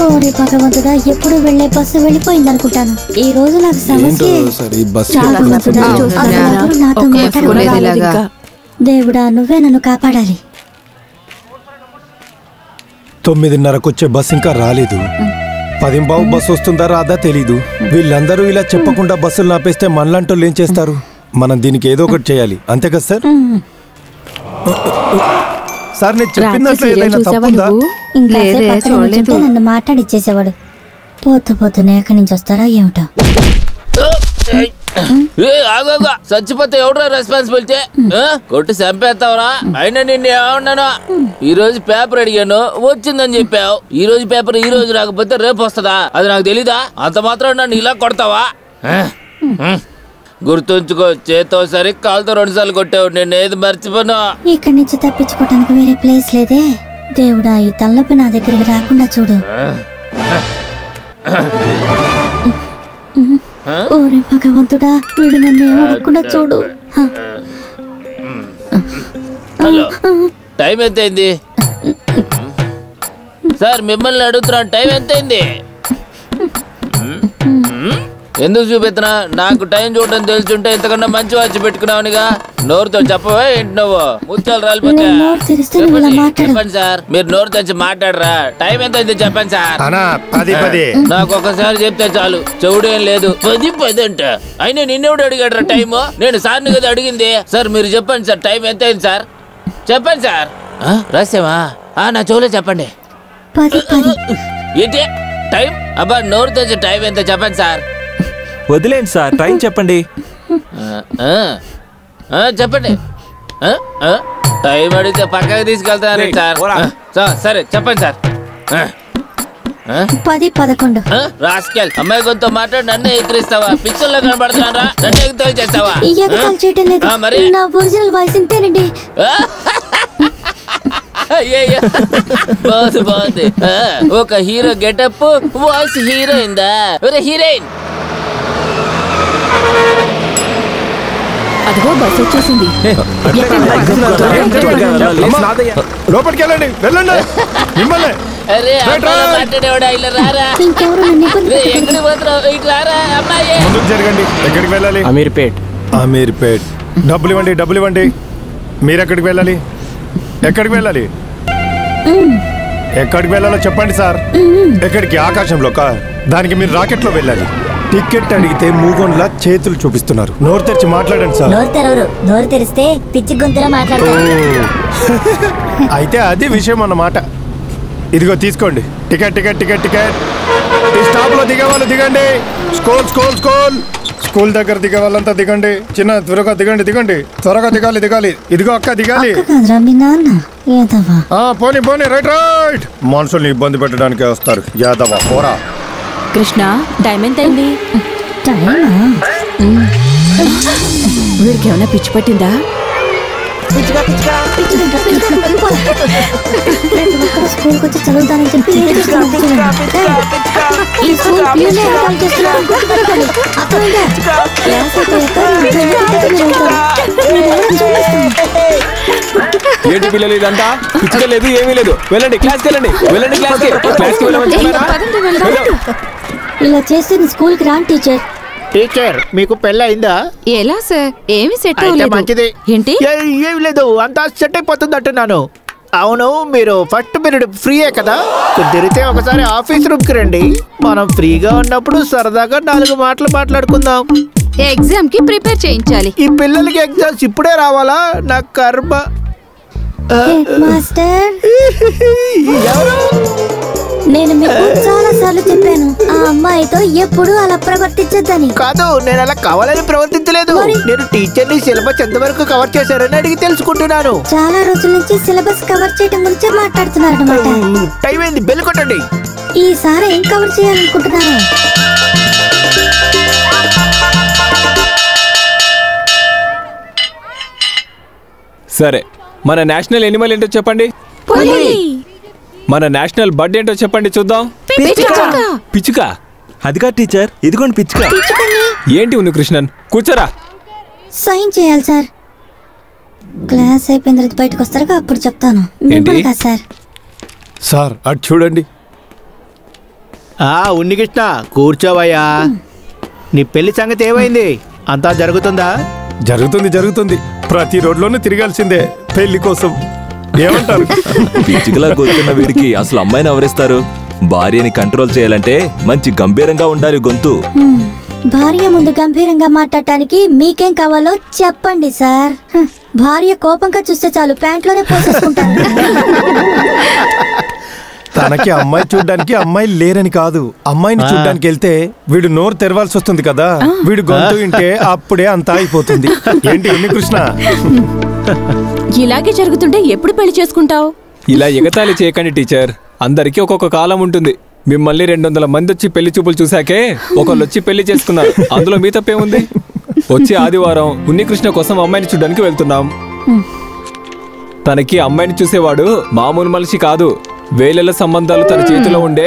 ఓరే భగవంతుడా, ఎప్పుడు వెళ్లే బస్సు వెళ్ళిపోయింది అనుకుంటాను. ఈ రోజు నాకు సమస్య. దేవుడా, నువ్వే నన్ను కాపాడాలి. 9:30కు వచ్చే బస్ ఇంకా రాలేదు. 10:15 బస్సు వస్తుందా రాదా తెలీదు. వీళ్ళందరూ ఇలా చెప్పకుండా బస్సులు నాపేస్తే మనలాంటోళ్ళు ఏం చేస్తారు? మనం దీనికి ఏదో ఒకటి చేయాలి, అంతే కదా సార్? సార్ నేను చెప్పినట్లు ఏదైనా తప్పుందా? నన్ను మాట్లాడిచ్చేసేవాడు. పొద్దునే ఎక్కడి నుంచి వస్తారా ఏమిటో. చచ్చిపోతే ఎవడో రెస్పాన్సిబిలిటీ? కొట్టి చంపేస్తావురా? అయినా నిన్ను ఏమన్నాను? ఈ రోజు పేపర్ అడిగాను, వచ్చిందని చెప్పావు. ఈ రోజు పేపర్ ఈ రోజు రాకపోతే రేపు వస్తుందా? అది నాకు తెలీదా? అంత మాత్రం నన్ను ఇలా కొడతావా? గుర్తుంచుకో, చేతో సరి కాలుతో 2 సార్లు కొట్టావు. నేను ఏది మర్చిపోను. ఇక్కడి నుంచి తప్పించుకోవడానికి వేరే ప్లేస్ లేదే. దేవుడా, ఈ తలనొప్పి నా దగ్గరికి రాకుండా చూడు. ఓరే భగవంతుడా, వీడు నన్ను ఏమడకుండా చూడు. హలో, టైం ఎంతైంది సార్? మిమ్మల్ని అడుగుతున్నాను, టైం ఎంతైంది? ఎందుకు చూపిస్తున్నా? నాకు టైం చూడటం తెలుసుంటే ఇంతకన్నా మంచి వాచి పెట్టుకున్నావునిగా. నోరుతో చెప్పవే ఏంటి నువ్వు? ముత్యాలు రాలిపోతే చెప్పండి సార్. మీరు నోరు తెచ్చి మాట్లాడరా? టైం ఎంత అయింది చెప్పండి సార్. నాకు ఒకసారి చెప్తే చాలు, చెవుడేం లేదు. 10 అంట. అయినా నిన్నెవడు అడిగాడు రా టైము? నేను సార్ని కదా అడిగింది. సార్ మీరు చెప్పండి సార్, టైం ఎంత అయింది సార్? చెప్పండి సార్. రహస్యమా? నా చెవులో చెప్పండి. ఏంటి టైం? అబ్బా, నోరు తెచ్చి టైం ఎంత చెప్పండి సార్. వదిలేండి సార్, టైం చెప్పండి. చెప్పండి. టైం అడిగితే పక్కకి తీసుకెళ్తాను సార్. సరే చెప్పండి సార్. 10-11. రాస్కెల్, అమ్మాయి కొంత మాట్లాడి నన్ను ఎక్కిరిస్తావా? పిక్చర్లో కనబడుతున్నారా? నన్ను ఎగుతాలు చేస్తావా? మరి నా ఒరిజినల్ వాయిస్ ఇంతేనండి. బాగుంది. ఒక హీరో గెటప్, వాయిస్ హీరోయిన్ దా? హీరోయిన్ అదిగో బస్ వచ్చేసింది. లోపలికి వెళ్ళండి, వెళ్ళండి. అరే మాట్లాడేవాడా? ఇలా రారా. ఎక్కడికి పోతున్నావు? ఇటు రారా అమ్మాయి. జరగండి. ఎక్కడికి వెళ్ళాలి? అమీర్పేట్. డబ్బులు ఇవ్వండి. మీరు ఎక్కడికి వెళ్ళాలి? ఎక్కడికి వెళ్ళాలో చెప్పండి సార్. ఎక్కడికి? ఆకాశంలోకా? దానికి మీరు రాకెట్లో వెళ్ళాలి. టికెట్ అడిగితే మూగోన్లా చేతులు చూపిస్తున్నారు. నోరు తెరిచి మాట్లాడండి సార్. నోరు తెరిస్తే పిచ్చి గొంతులా మాట్లాడతారు. అయితే అది విషయం అన్నమాట. ఇదిగో తీసుకోండి టికెట్. ఈ స్టాప్ లో దిగేవాళ్ళు దిగండి. స్కూల్ దగ్గర దిగే వాళ్ళంతా దిగండి. చిన్న త్వరగా దిగండి. త్వరగా దిగాలి. ఇదిగో అక్క దిగాలి. పోనీ రైట్. మనుషుల్ని ఇబ్బంది పెట్టడానికే వస్తారు. యాదవ పోరా. కృష్ణ, టైం ఎంత అయింది? వీడికి ఏమైనా పిచ్చి పట్టిందా? స్కూల్కి వచ్చి చదువుతానని చెప్పి ఏంటి పిల్లలు ఇదంతా? పిచ్చిగా లేదు, ఏమీ లేదు. వెళ్ళండి క్లాస్కి వెళ్ళండి. ఇలా చేస్తే స్కూల్కి రాను టీచర్. టీచర్, మీకు పెళ్ళి అయిందా? ఎలా సార్? ఏమి సెట్ అవ్వలేదు. మంచిది. ఏంటి? ఏమి లేదు, అంతా సెట్ అయిపోతుంది అంటున్నాను. అవును, మీరు ఫస్ట్ పీరియడ్ ఫ్రీయే కదా? కుదిరితే ఒకసారి ఆఫీస్ రూమ్ కి రండి. మనం ఫ్రీగా ఉన్నప్పుడు సరదాగా 4 మాటలు మాట్లాడుకుందాం. ఎగ్జామ్ కి ప్రిపేర్ చేయించాలి. ఈ పిల్లలకి ఎగ్జామ్స్ ఇప్పుడే రావాలా? నా కర్మ. మాస్టర్, నేను మీకు చాలా సార్లు చెప్పాను, ఆ అమ్మాయితో ఎప్పుడు అలా ప్రవర్తించద్దని. కాదు, నేను అలా కావాలని ప్రవర్తించలేదు. నేను టీచర్ని సిలబస్ ఎంతవరకు కవర్ చేశారని అడిగి తెలుసుకుంటున్నాను. చాలా రోజుల నుంచి సిలబస్ కవర్ చేయడం గురించి మాట్లాడుతున్నారు అన్నమాట. టైం అయింది, బెల్ కొట్టండి. ఈసారి ఏం కవర్ చేయాలనుకుంటున్నారు? సరే, మన నేషనల్ ఎనిమల్ ఏంటో చెప్పండి. మన నేషనల్ బర్డ్ ఏంటో చెప్పండి చూద్దాం. పిచ్చుక. అదిగా టీచర్, ఇదిగోండి పిచ్చుక. ఏంటి ఉంది కృష్ణన్? కూర్చోరా. సైన్ చేయాలి సార్. క్లాస్ అయిపోయిన తర్వాత బయటకు వస్తారుగా, అప్పుడు చెప్తాను. సార్ సార్ అటు చూడండి. ఉన్నికృష్ణ కూర్చోవయ్యా. నీ పెళ్లి సంగతి ఏమైంది? అంతా జరుగుతుందా? జరుగుతుంది. ప్రతి రోడ్లోనూ తిరగాల్సిందే పెళ్లి కోసం. ఏమంటారు? పిచ్చికలా కూర్చున్న వీడికి అసలు అమ్మాయిని ఎవరిస్తారు? భార్యని కంట్రోల్ చేయాలంటే మంచి గంభీరంగా ఉండాలి గొంతు. భార్య ముందు గంభీరంగా మాట్లాడటానికి మీకేం కావాలో చెప్పండి సార్. భార్య కోపంగా చూస్తే చాలు ప్యాంట్లోనే పోసేసుకుంటారు. తనకి అమ్మాయి చూడ్డానికి అమ్మాయి లేరని కాదు, అమ్మాయిని చూడ్డానికి వెళ్తే వీడు నోరు తెరవాల్సి వస్తుంది కదా. వీడు గొంతు వింటే అప్పుడే అంతా అయిపోతుంది. ఏంటి ఉన్నికృష్ణ? ఇలాగే జరుగుతుంటే ఎప్పుడు పెళ్లి చేసుకుంటావు? ఇలా ఎగతాళి చేయకండి టీచర్. అందరికీ ఒక్కొక్క కాలం ఉంటుంది. మిమ్మల్ని 200 మంది వచ్చి పెళ్లి చూపులు చూసాకే ఒకళ్ళు వచ్చి పెళ్లి చేసుకున్నారు. అందులో మీ తప్పేముంది? వచ్చే ఆదివారం ఉన్నికృష్ణ కోసం అమ్మాయిని చూడడానికి వెళ్తున్నాం. తనకి అమ్మాయిని చూసేవాడు మామూలు మనిషి కాదు. వేలెల సంబంధాలు తన చేతిలో ఉండే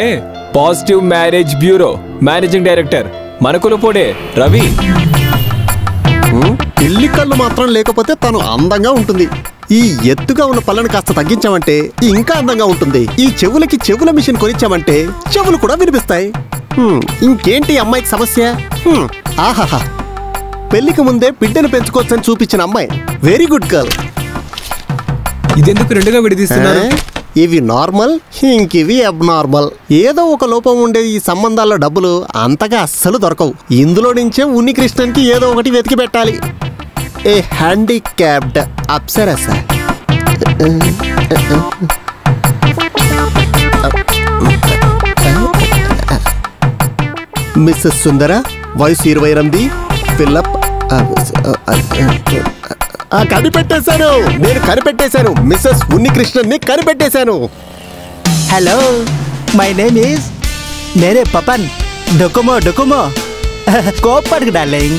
positive marriage bureau managing director మనకులపోడే రవి. పెళ్లి కళ్ళు మాత్రం లేకపోతే తను అందంగా ఉంటుంది. ఈ ఎత్తుగా ఉన్న పళ్ళని కాస్త తగ్గించామంటే ఇంకా అందంగా ఉంటుంది. ఈ చెవులకి చెవుల మిషన్ కొనిచ్చామంటే చెవులు కూడా వినిపిస్తాయి. ఇంకేంటి అమ్మాయికి సమస్య? ఆహాహా, పెళ్లికి ముందే బిడ్డను పెంచుకోవచ్చని చూపించిన అమ్మాయి. Very good girl. ఇదెందుకు రెండుగా విడదీస్తున్నారు? ఇవి నార్మల్, ఇంకివి అబ్నార్మల్. ఏదో ఒక లోపం ఉండే ఈ సంబంధాల్లో డబ్బులు అంతగా అస్సలు దొరకవు. ఇందులో నుంచే ఉన్నికృష్ణన్కి ఏదో ఒకటి వెతికి పెట్టాలి. ఏ హ్యాండిక్యాప్డ్ అప్సరస. మిస్సెస్ సుందర, వయసు 28, ఫిల్లప్. నేను కనిపెట్టేశాను. మిస్సెస్ ఉన్నికృష్ణన్ని కనిపెట్టేశాను. హలో, మై నేమ్ ఈజ్ నేనే పపన్. డొకోమో కోపడికి డార్లింగ్.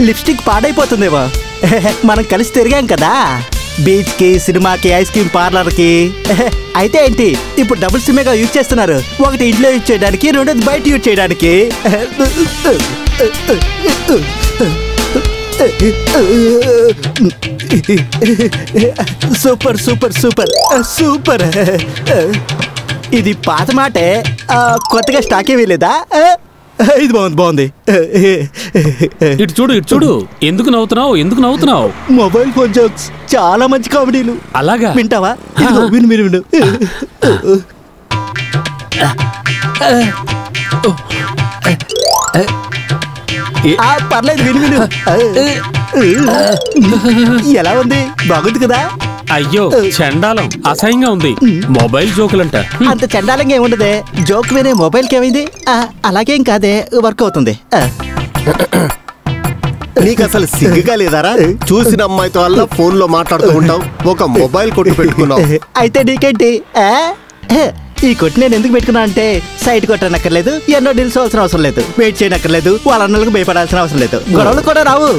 లిప్స్టిక్ పాడైపోతుందేమో. మనం కలిసి తిరిగాం కదా బీచ్కి, సినిమాకి, ఐస్ క్రీమ్ పార్లర్కి. అయితే ఏంటి, ఇప్పుడు డబుల్ సిమ్గా యూజ్ చేస్తున్నారు. ఒకటి ఇంట్లో యూజ్ చేయడానికి, రెండోది బయట యూజ్ చేయడానికి. Super super super super. ఇది పాత మాటే, కొత్తగా స్టాక్ ఏమీ లేదా? ఇది బాగుంది. ఇటు చూడు. ఎందుకు నవ్వుతున్నావు? మొబైల్ ఫోన్ జోక్స్ చాలా మంచి కామెడీలు. అలాగా? వింటావా? విను. పర్లేదు, విను. ఎలా ఉంది? బాగుంది కదా? అయ్యో, చండాలం, అసహ్యంగా ఉంది. మొబైల్ జోకులంట. అంత చండాలంగా ఏముండదే. జోక్ వినే మొబైల్కి ఏమైంది? అలాగేం కాదే, వర్క్ అవుతుంది. నీకు అసలు సిగ్గుగా లేదారా? చూసిన అమ్మాయితో అలా ఫోన్ లో మాట్లాడుతూ ఉంటావు, ఒక మొబైల్ కొట్టు పెట్టుకున్నావు. అయితే నీకేంటి? ఈ కొట్టి నేను ఎందుకు పెట్టుకున్నా అంటే సైట్ కొట్టనక్కర్లేదు, ఎన్నో నిల్చోవాల్సిన అవసరం లేదు, వెయిట్ చేయనక్కర్లేదు, వాళ్ళ అన్నలకు భయపడాల్సిన అవసరం లేదు, గొడవలు కూడా రావు.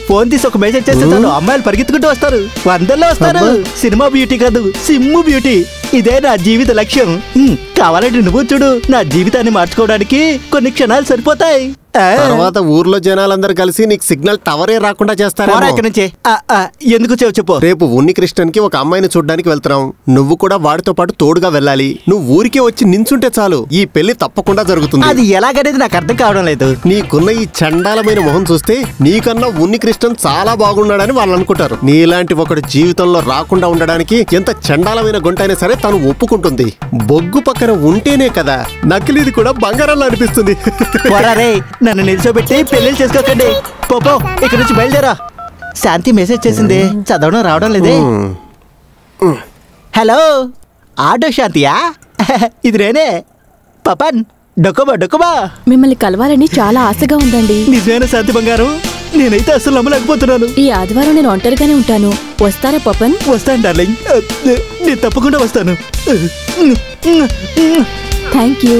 ఫోన్ తీసి ఒక మెసేజ్ చేస్తే చాలు, అమ్మాయిలు పరిగెత్తుకుంటూ వస్తారు, వందల్లో వస్తారు. సినిమా బ్యూటీ కాదు, సిమ్ము బ్యూటీ. ఇదే నా జీవిత లక్ష్యం. కావాలంటే నువ్వు చూడు, నా జీవితాన్ని మార్చుకోవడానికి కొన్ని క్షణాలు సరిపోతాయి. తర్వాత ఊర్లో జనాలందరూ కలిసి నీకు సిగ్నల్ టవరే రాకుండా చేస్తారు. ఎందుకు చెప్పు. రేపు ఉన్నికృష్ణన్ కి ఒక అమ్మాయిని చూడ్డానికి వెళ్తున్నాం. నువ్వు కూడా వాడితో పాటు తోడుగా వెళ్ళాలి. నువ్వు ఊరికే వచ్చి నించుంటే చాలు, ఈ పెళ్లి తప్పకుండా జరుగుతుంది. అది ఎలాగనేది నాకు అర్థం కావడం లేదు. నీకున్న ఈ చండాలమైన మొహం చూస్తే నీకన్నా ఉన్నికృష్ణన్ చాలా బాగున్నాడని వాళ్ళు అనుకుంటారు. నీలాంటి ఒకటి జీవితంలో రాకుండా ఉండడానికి ఎంత చండాలమైన గుంటైనా సరే తను ఒప్పుకుంటుంది. బొగ్గు పక్కన ఉంటేనే కదా నకిలీది కూడా బంగారంలో అనిపిస్తుంది. నన్ను నిల్చోబెట్టి పెళ్లిళ్ళు చేసుకోకండి. పోపో, ఇక్కడ నుంచి బయలుదేరా. శాంతి మెసేజ్ చేసింది, చదవడం రావడం లేదే. హలో, ఆటో శాంతియా? ఇది నేనే పపన్. డొకోబా. మిమ్మల్ని కలవాలని చాలా ఆశగా ఉందండి. నిజమైన శాంతి బంగారం, నేనైతే అసలు నమ్మలేకపోతున్నాను. ఈ ఆదివారం నేను ఒంటరిగానే ఉంటాను, వస్తారా పపన్? వస్తాను డార్లింగ్, నేను తప్పకుండా వస్తాను. Thank you.